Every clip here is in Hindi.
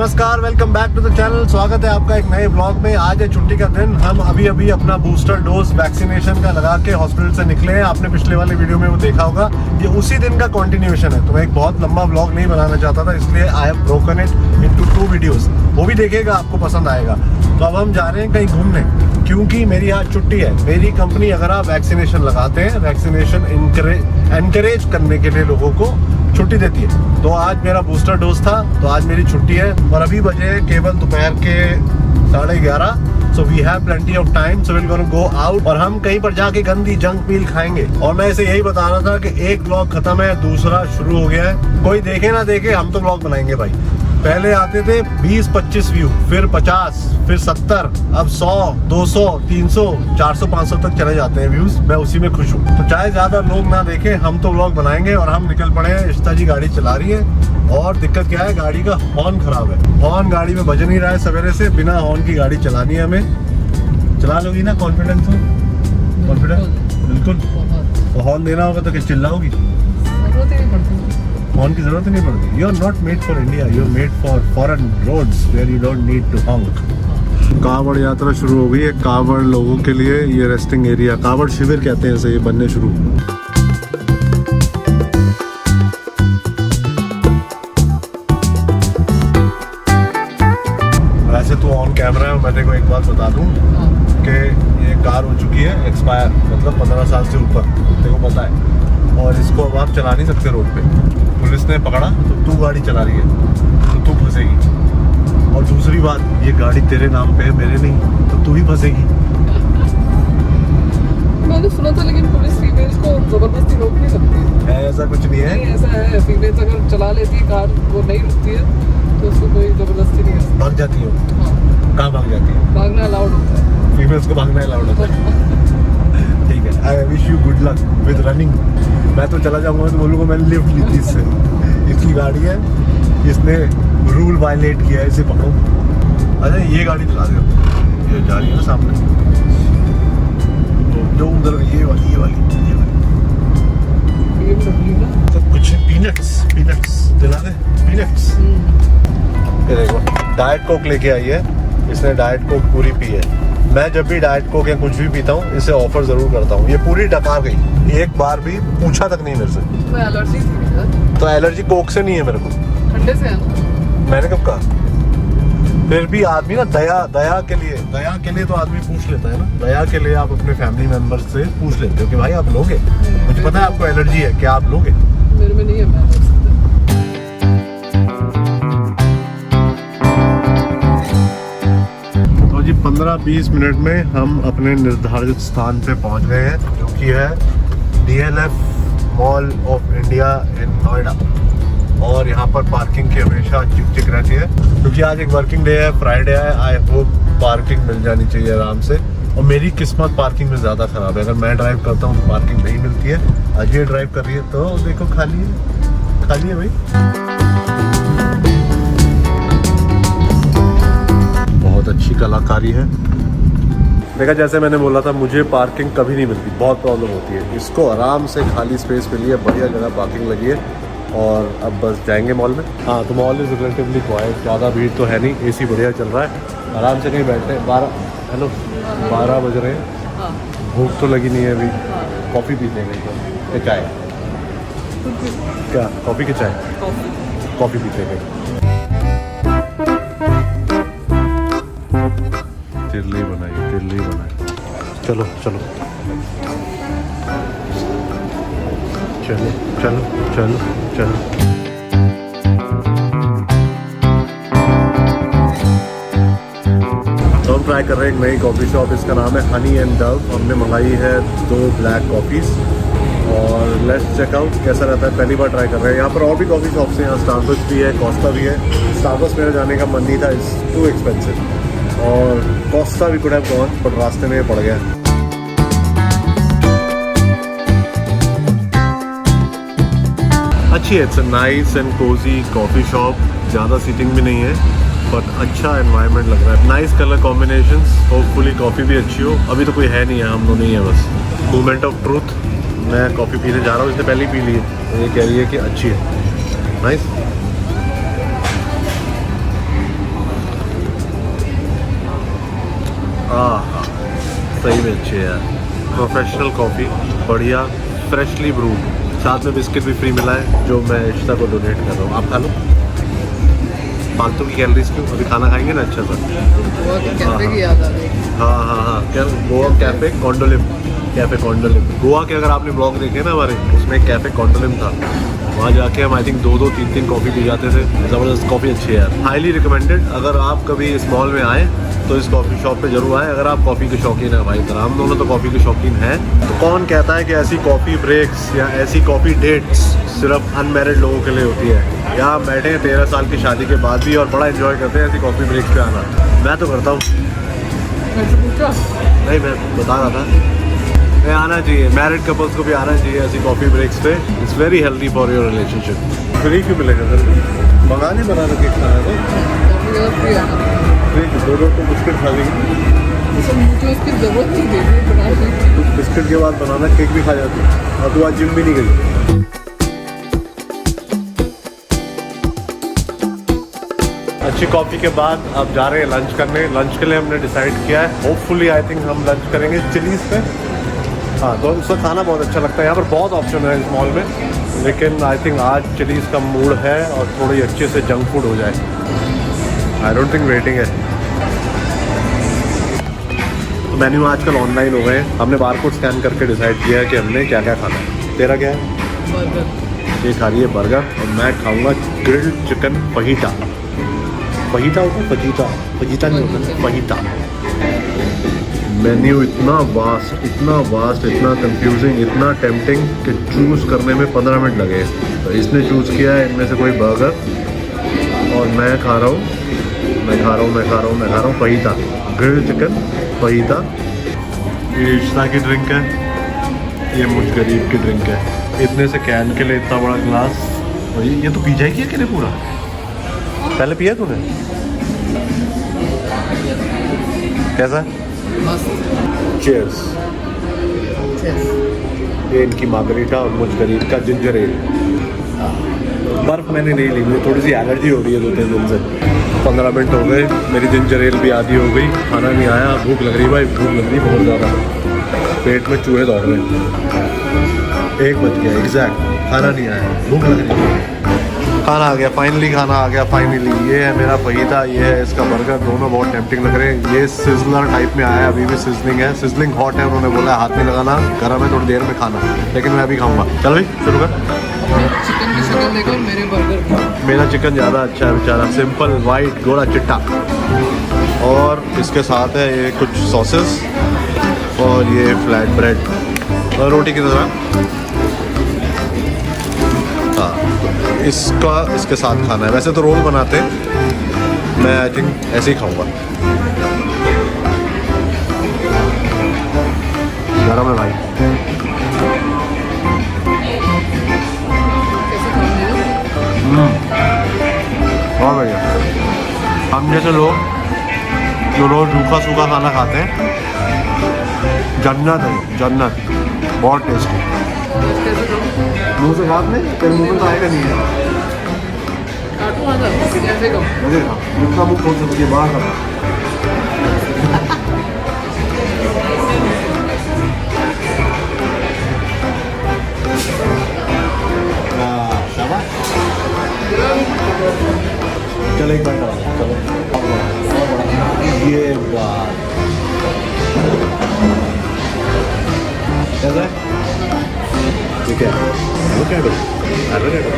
नमस्कार, welcome back to the channel. स्वागत है आपका एक नए ब्लॉग में। आज है छुट्टी का दिन। हम अभी अपना बूस्टर डोज वैक्सीनेशन का लगा के हॉस्पिटल से निकले हैं। आपने पिछले वाले वीडियो में वो देखा होगा, ये उसी दिन का कंटिन्यूएशन है। तो मैं एक बहुत लंबा ब्लॉग नहीं बनाना चाहता था, इसलिए I have broken it into 2 videos. वो भी देखिएगा, आपको पसंद आएगा। तो अब हम जा रहे हैं कहीं घूमने, क्योंकि मेरी आज छुट्टी है। मेरी कंपनी अगर आप वैक्सीनेशन लगाते हैं, वैक्सीनेशन एनकरेज करने के लिए लोगों को छुट्टी देती है। तो आज मेरा बूस्टर डोज था, तो आज मेरी छुट्टी है। और अभी बजे केवल दोपहर के 11:30। So we have plenty of time, so we gonna go out और हम कहीं पर जाके गंदी जंक मील खाएंगे। और मैं इसे यही बता रहा था कि एक ब्लॉग खत्म है, दूसरा शुरू हो गया है। कोई देखे ना देखे, हम तो ब्लॉग बनाएंगे भाई। पहले आते थे 20-25 व्यू, फिर 50, फिर 70, अब 100, 200, 300, 400, 500 तक चले जाते हैं व्यूज। मैं उसी में खुश हूँ। तो चाहे ज्यादा लोग ना देखें, हम तो व्लॉग बनाएंगे। और हम निकल पड़े हैं। इश्ता जी गाड़ी चला रही है और दिक्कत क्या है, गाड़ी का हॉर्न खराब है। हॉर्न गाड़ी में बज नहीं रहा है सवेरे से। बिना हॉर्न की गाड़ी चलानी है हमें। चला लोगी ना? कॉन्फिडेंस हो? कॉन्फिडेंस बिल्कुल। तो हॉर्न देना होगा तो क्या चिल्लाओगी? हॉर्न की जरूरत ही नहीं पड़ती। You are not made for India, you are made for foreign roads where you don't need to honk. कावड़ यात्रा शुरू हो गई है। कावड़ लोगों के लिए ये रेस्टिंग एरिया, कावड़ शिविर कहते हैं इसे, ये बनने शुरू। वैसे तो ऑन कैमरा है। मैं तेरे को एक बात बता दूं कि ये कार हो चुकी है एक्सपायर, मतलब 15 साल से ऊपर, तेरे को पता है। और इसको अब आप चला नहीं सकते रोड पे। पुलिस ने पकड़ा तो तू गाड़ी चला रही है तो तू फंसेगी। और दूसरी बात, ये गाड़ी तेरे नाम पे है, मेरे नहीं, तो तू ही फंसेगी। मैंने सुना था लेकिन पुलिस फीमेल्स को जबरदस्ती रोक नहीं सकती है। ऐसा कुछ नहीं है। नहीं, ऐसा है। फीमेल्स अगर चला लेती है कार, वो नहीं रुकती है तो उसको कोई जबरदस्ती नहीं करती। भाग जाती हो? हाँ, कहाँ भाग जाती है? भागना अलाउड होता है। फीमेल्स को भागना अलाउड होता है। ठीक है, I wish you good luck with running. मैं तो चला जाऊंगा तो बोलूँगा मैंने लिफ्ट ली थी इससे। इसकी गाड़ी है, इसने रूल वायलेट किया है, इसे पकड़ो। अच्छा, ये गाड़ी चला दे, ये जा रही है ना सामने, तो जो उधर ये वाली सब कुछ पीनट्स दिला दे। पीनट्स ये देखो, डाइट कोक लेके आई है इसने। डाइट कोक पूरी पी है। मैं जब भी डाइट कोक या कुछ भी पीता हूँ, इसे ऑफर जरूर करता हूँ। ये पूरी डका गई, एक बार भी पूछा तक नहीं मेरे से। तो एलर्जी थी? तो एलर्जी कोक से नहीं है मेरे को, ठंडे से है ना? मैंने कब कहा? फिर भी आदमी ना दया के लिए तो आदमी पूछ लेता है ना। दया के लिए आप अपने फैमिली मेंबर्स से पूछ लेते हो कि भाई आप लोगे? मुझे पता है आपको एलर्जी है, क्या आप लोगे? मेरे में नहीं है, मैं ले सकता। तो जी 15-20 मिनट में हम अपने निर्धारित स्थान पे पहुंच गए हैं, जो कि है DLF mall of India in Noida. और यहाँ पर पार्किंग की हमेशा चिक रहती है, क्योंकि आज एक वर्किंग डे है, फ्राइडे है। आई होप पार्किंग मिल जानी चाहिए आराम से। और मेरी किस्मत पार्किंग में ज़्यादा ख़राब है। अगर मैं ड्राइव करता हूँ तो पार्किंग नहीं मिलती है। आज ये ड्राइव कर रही है तो देखो खाली है भाई। बहुत अच्छी कलाकारी है। देखा, जैसे मैंने बोला था, मुझे पार्किंग कभी नहीं मिलती, बहुत प्रॉब्लम होती है। इसको आराम से खाली स्पेस मिली है, बढ़िया जगह पार्किंग लगी है। और अब बस जाएंगे मॉल में। हाँ, तो मॉल इज़ रिलेटिवली क्वाइट, ज़्यादा भीड़ तो है नहीं। AC बढ़िया चल रहा है, आराम से कहीं बैठे हैं। 12 बज रहे हैं। भूख तो लगी नहीं है अभी। कॉफ़ी पीते हैं क्या? चाय? क्या कॉफ़ी की चाय? कॉफ़ी पीते हैं। तिरली बनाई। चलो चलो चलो चलो चलो चलो। तो हम ट्राई कर रहे हैं एक नई कॉफ़ी शॉप। इसका नाम है हनी एंड डव। हमने मंगाई है 2 ब्लैक कॉफ़ीज़ और लेट्स चेक आउट कैसा रहता है। पहली बार ट्राई कर रहे हैं। यहाँ पर और भी कॉफ़ी शॉप्स हैं। यहाँ स्टारबक्स भी है, कोस्टा भी है। स्टारबक्स मेरा जाने का मन नहीं था, इट्स टू एक्सपेंसिव। और कोस्टा भी कुड हैव गॉन, बट रास्ते में पड़ गया। अच्छी है, it's a nice and cosy coffee shop. ज़्यादा सीटिंग भी नहीं है, बट अच्छा एनवायरनमेंट लग रहा है। Nice colour combinations. Hopefully coffee भी अच्छी हो। अभी तो कोई है नहीं है, हम लोग नहीं है बस। मोमेंट ऑफ ट्रूथ, मैं कॉफ़ी पीने जा रहा हूँ। इसने पहले ही पी ली है, तो ये कह रही है कि अच्छी है। नाइस। सही में अच्छी है यार, प्रोफेशनल कॉफ़ी, बढ़िया, फ्रेशली ब्रूड, साथ में बिस्किट भी फ्री मिला है जो मैं इश्ता को डोनेट कर रहा हूँ। आप खा लो, फालतू की कैलोरीज क्यों, अभी खाना खाएंगे ना अच्छा सा। गोवा के कैफे की याद आ गई। हाँ, क्या गोवा कैफ़े कॉन्डोलिम। गोवा के अगर आपने ब्लॉग देखे ना हमारे, उसमें एक कैफ़े कॉन्डोलिम था, वहाँ जाके हम आई थिंक 2-2, 3-3 कॉफ़ी पी जाते थे। ज़बरदस्त कॉफ़ी अच्छी है यार, हाईली रिकमेंडेड। अगर आप कभी इस मॉल में आए तो इस कॉफ़ी शॉप पे जरूर आए, अगर आप कॉफ़ी के शौकीन हैं। भाई तरह हम दोनों तो कॉफ़ी के शौकीन हैं। तो कौन कहता है कि ऐसी कॉफ़ी ब्रेक्स या ऐसी कॉफ़ी डेट्स सिर्फ अनमैरिड लोगों के लिए होती है। यहाँ बैठे हैं 13 साल की शादी के बाद भी और बड़ा एंजॉय करते हैं ऐसी कॉफ़ी ब्रेक्स पे आना। मैं तो करता हूँ। नहीं, मैं बता रहा था, मैं आना चाहिए, मैरिड कपल्स को भी आना चाहिए ऐसी कॉफ़ी ब्रेक्स पे। It's very healthy for your relationship. Free क्यों मिलेगा सर? मंगा नहीं, बना के खाना है तो फ्री, 2 तो बिस्किट खा लेंगे। मुझे उसकी जरूरत नहीं थी बनाने की। बिस्किट के बाद बनाना केक भी खा जाती, और तू आज जिम भी नहीं गई। अच्छी कॉफ़ी के बाद अब जा रहे हैं लंच करने। लंच के लिए हमने डिसाइड किया है, होपफुली आई थिंक हम लंच करेंगे चिलीज़ पे। हाँ, तो उसका खाना बहुत अच्छा लगता है। यहाँ पर बहुत ऑप्शन है इस मॉल में, लेकिन आई थिंक आज चिलीज़ का मूड है और थोड़ी अच्छे से जंक फूड हो जाए। आई डोंट थिंक वेटिंग है। तो मेन्यू आजकल ऑनलाइन हो गए हैं, हमने बारकोड स्कैन करके डिसाइड किया है कि हमने क्या क्या खाना है। तेरा क्या है? बर्गर। ये खा रही है बर्गर और मैं खाऊंगा ग्रिल्ड चिकन फहीटा। फहीटा होता है? फजीता नहीं होता, फहीटा। मेन्यू इतना वास्ट, इतना कंफ्यूजिंग, इतना टेम्पटिंग कि चूज़ करने में 15 मिनट लगे। तो इसने चूज़ किया है इनमें से कोई बर्गर और मैं खा रहा हूँ फहीटा, ग्रिल्ड चिकन फहीटा। ये इश्ता की ड्रिंक है, ये मुझ गरीब की ड्रिंक है। इतने से कैन के लिए इतना बड़ा ग्लास, और ये तो पी जाएगी अकेले पूरा। पहले पिया तूने? कैसा? मस्त। चीयर्स। ये इनकी मार्गरीटा और मुझ गरीब का जिंजर एल। बर्फ़ मैंने नहीं ली, मुझे थोड़ी सी एलर्जी हो रही है 2-3 दिन से। 15 मिनट हो गए, मेरी जिंजर एल भी आधी हो गई, खाना नहीं आया। भूख लग रही भाई, भूख लग रही बहुत ज़्यादा, पेट में चूहे दौड़ रहे हैं। 1 बज गया एग्जैक्ट, खाना नहीं आया, भूख लग रही है। खाना आ गया, फाइनली खाना आ गया, फाइनली। ये है मेरा फहीटा, ये है इसका बर्गर, दोनों बहुत टेम्पटिंग लग रहे हैं। ये सिजलर टाइप में आया है, अभी भी सिजलिंग है, सिजलिंग हॉट है। उन्होंने बोला हाथ नहीं लगाना, गर्म है, थोड़ी देर में खाना, लेकिन मैं अभी खाऊंगा। चल भाई शुरू कर। चिकन की शक्ल देखो मेरे बर्गर की। मेरा चिकन ज़्यादा अच्छा है बेचारा, सिंपल वाइट गोरा चिट्टा। और इसके साथ है ये कुछ सॉसेस और ये फ्लैट ब्रेड और रोटी की तरह। हाँ, इसका इसके साथ खाना है। वैसे तो रोल बनाते, मैं आई थिंक ऐसे ही खाऊंगा। गरम है भाई। कैसे खाओगे? बहुत बढ़िया। हम जैसे लोग जो रोज़ रूखा सूखा खाना खाते हैं, जन्नत है, जन्नत। बहुत टेस्टी। कैसे खाओ? मुँह से खाते नहीं, तेरे मुँह में तो आएगा नहीं है। काटू आधा कैसे खाओ? मुझे खा, जितना मुँह खोल सकती है बाहर खा। शाबाश। चलो एक बार चलो, ये बात कैसा है? ठीक है, look at it. I look at it.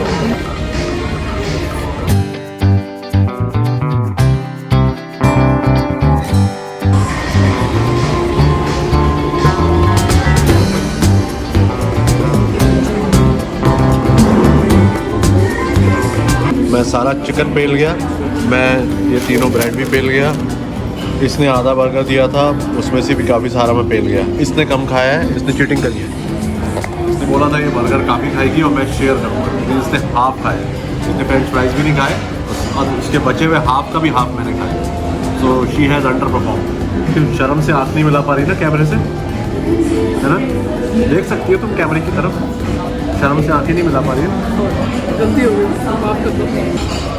मैं सारा चिकन पेल गया, मैं ये तीनों ब्रेड भी पेल गया। इसने आधा बर्गर दिया था, उसमें से भी काफ़ी सारा मैं पेल गया। इसने कम खाया है, इसने चीटिंग करी है। इसने बोला था ये बर्गर काफ़ी खाएगी और मैं शेयर करूँगा, लेकिन इसने हाफ खाया। इसने फ्रेंच फ्राइज भी नहीं खाए और उसके बचे हुए हाफ का भी हाफ मैंने खाया। So she has under perform. फिर शर्म से आँख नहीं मिला पा रही ना कैमरे से, है ना? देख सकती हो तुम कैमरे की तरफ, शर्म से आँखें नहीं मिला पा रही है। गलती हो गई, माफ कर दो।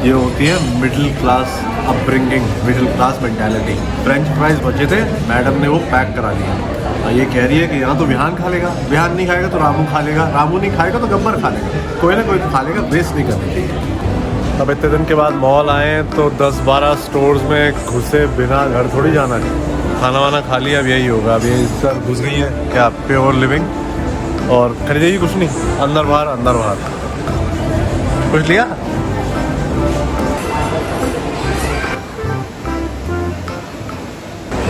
ये होती है middle class upbringing, middle class mentality. French fries बचे थे, मैडम ने वो पैक करा दिया। ये कह रही है कि यहाँ तो विहान खा लेगा, विहान नहीं खाएगा तो रामू खा लेगा, रामू नहीं खाएगा तो गब्बर खा लेगा, कोई ना कोई तो खा लेगा, वेस्ट नहीं करना चाहिए। अब इतने दिन के बाद मॉल आए हैं तो 10-12 स्टोर्स में घुसे बिना घर थोड़ी जाना है। खाना वाना खा लिया, अब यही होगा। अब ये सब घुस गई है क्या प्योर लिविंग, और खरीदेगी कुछ नहीं, अंदर बाहर कुछ लिया।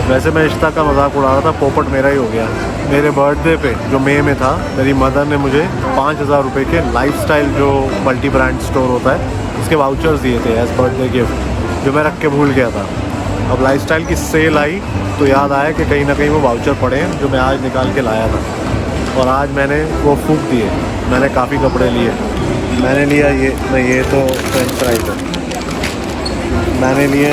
वैसे मैं इश्ता का मजाक उड़ा रहा था, पोपट मेरा ही हो गया। मेरे बर्थडे पे जो मई में था, मेरी मदर ने मुझे 5,000 रुपये के लाइफस्टाइल जो मल्टी ब्रांड स्टोर होता है उसके वाउचर्स दिए थे एज बर्थडे गिफ्ट, जो मैं रख के भूल गया था। अब लाइफस्टाइल की सेल आई तो याद आया कि कहीं ना कहीं वो वाउचर पड़े हैं जो मैं आज निकाल के लाया था, और आज मैंने वो फूंक दिए। मैंने काफ़ी कपड़े लिए, मैंने लिया ये तो फ्रेंच फ्राइज है, मैंने लिए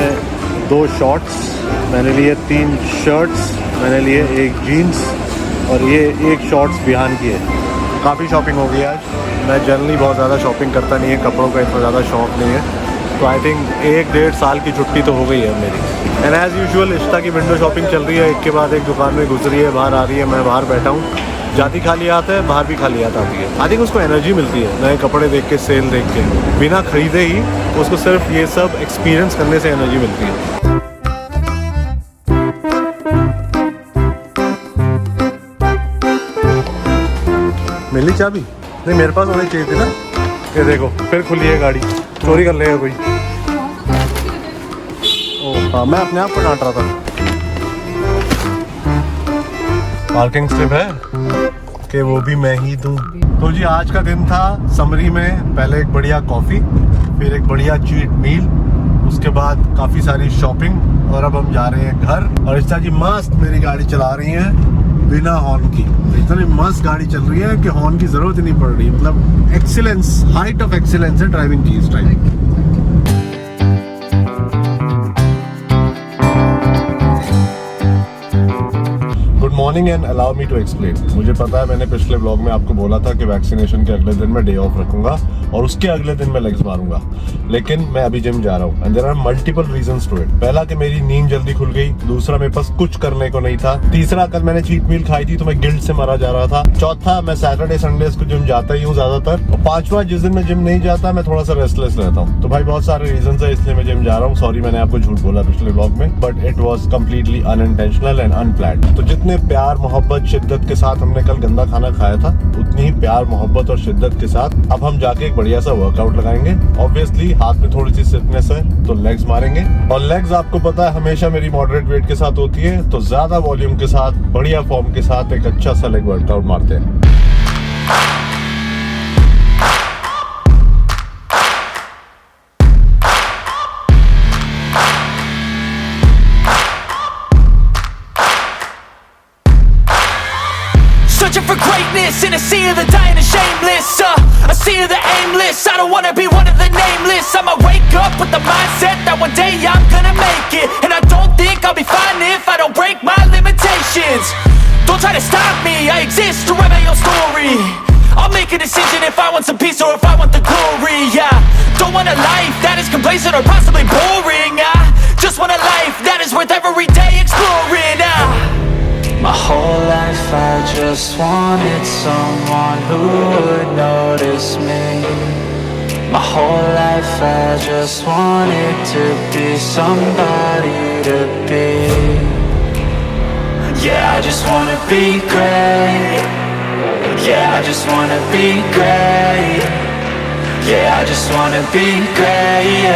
2 शॉर्ट्स, मैंने लिए 3 शर्ट्स, मैंने लिए 1 जीन्स, और ये 1 शॉर्ट्स बिहान की है। काफ़ी शॉपिंग हो गई आज। मैं जनरली बहुत ज़्यादा शॉपिंग करता नहीं है, कपड़ों का इतना ज़्यादा शौक़ नहीं है, तो आई थिंक 1-1.5 साल की छुट्टी तो हो गई है मेरी। एंड एज़ यूजुअल इश्ता की विंडो शॉपिंग चल रही है, एक के बाद एक दुकान में घुस रही है, बाहर आ रही है, मैं बाहर बैठा हूँ। जाती खाली आता है, बाहर भी खाली आती है। आई थिंक उसको एनर्जी मिलती है नए कपड़े देख के, सेल देख के, बिना ख़रीदे ही उसको सिर्फ ये सब एक्सपीरियंस करने से एनर्जी मिलती है। मिली चाबी? नहीं, मेरे पास होनी चाहिए थी ना। ये देखो फिर खुली है गाड़ी, चोरी कर लेगा कोई। ओह हाँ, मैं अपने आप को डांट रहा था। पार्किंग स्लिप है कि वो भी मैं ही दूं। तो जी आज का दिन था समरी में, पहले एक बढ़िया कॉफ़ी, फिर एक बढ़िया चीट मील, उसके बाद काफ़ी सारी शॉपिंग, और अब हम जा रहे हैं घर। और इश्ता जी मस्त मेरी गाड़ी चला रही हैं बिना हॉर्न की। इतनी मस्त गाड़ी चल रही है कि हॉर्न की ज़रूरत ही नहीं पड़ रही। मतलब एक्सीलेंस, हाइट ऑफ एक्सीलेंस है ड्राइविंग की इस time. Morning and allow me to explain. मुझे पता है मैंने पिछले ब्लॉग में आपको बोला था कि वैक्सीनेशन के अगले दिन मैं डे ऑफ रखूंगा और उसके अगले दिन मैं लेग्स मारूंगा, लेकिन मैं अभी जिम जा रहा हूँ and there are multiple reasons to it. पहला कि मेरी नींद जल्दी खुल गई, दूसरा मेरे पास कुछ करने को नहीं था, तीसरा कल मैंने चीट मील खाई थी तो मैं गिल्ट से मरा जा रहा था, चौथा मैं सैटरडे संडेज को जिम जाता ही हूँ ज्यादातर, और पांचवा जिस दिन मैं जिम नहीं जाता मैं थोड़ा सा रेस्टलेस रहता हूँ। तो भाई बहुत सारे रीजन है इसलिए मैं जिम जा रहा हूँ। सॉरी मैंने आपको झूठ बोला पिछले ब्लॉग में, but it was completely unintentional and unplanned. तो जितने प्यार मोहब्बत शिद्दत के साथ हमने कल गंदा खाना खाया था, उतनी ही प्यार मोहब्बत और शिद्दत के साथ अब हम जाके एक बढ़िया सा वर्कआउट लगाएंगे। ऑब्वियसली हाथ में थोड़ी सी स्टिफनेस है तो लेग्स मारेंगे, और लेग्स आपको पता है हमेशा मेरी मॉडरेट वेट के साथ होती है, तो ज्यादा वॉल्यूम के साथ बढ़िया फॉर्म के साथ एक अच्छा सा लेग वर्कआउट मारते हैं। Searching for greatness in a sea of the dying and shameless, a sea of the aimless. I don't wanna be one of the nameless. I'ma wake up with the mindset that one day I'm gonna make it, and I don't think I'll be fine if I don't break my limitations. Don't try to stop me, I exist to write my own story. I'll make a decision if I want some peace or if I want the glory. Yeah, don't want a life that is complacent or possibly boring. I just want a life that is worth every day exploring. My whole life I just wanted someone who would notice me. My whole life I just wanted to be somebody to be. Yeah, I just wanna be great. Yeah, I just wanna be great. Yeah, I just wanna be great.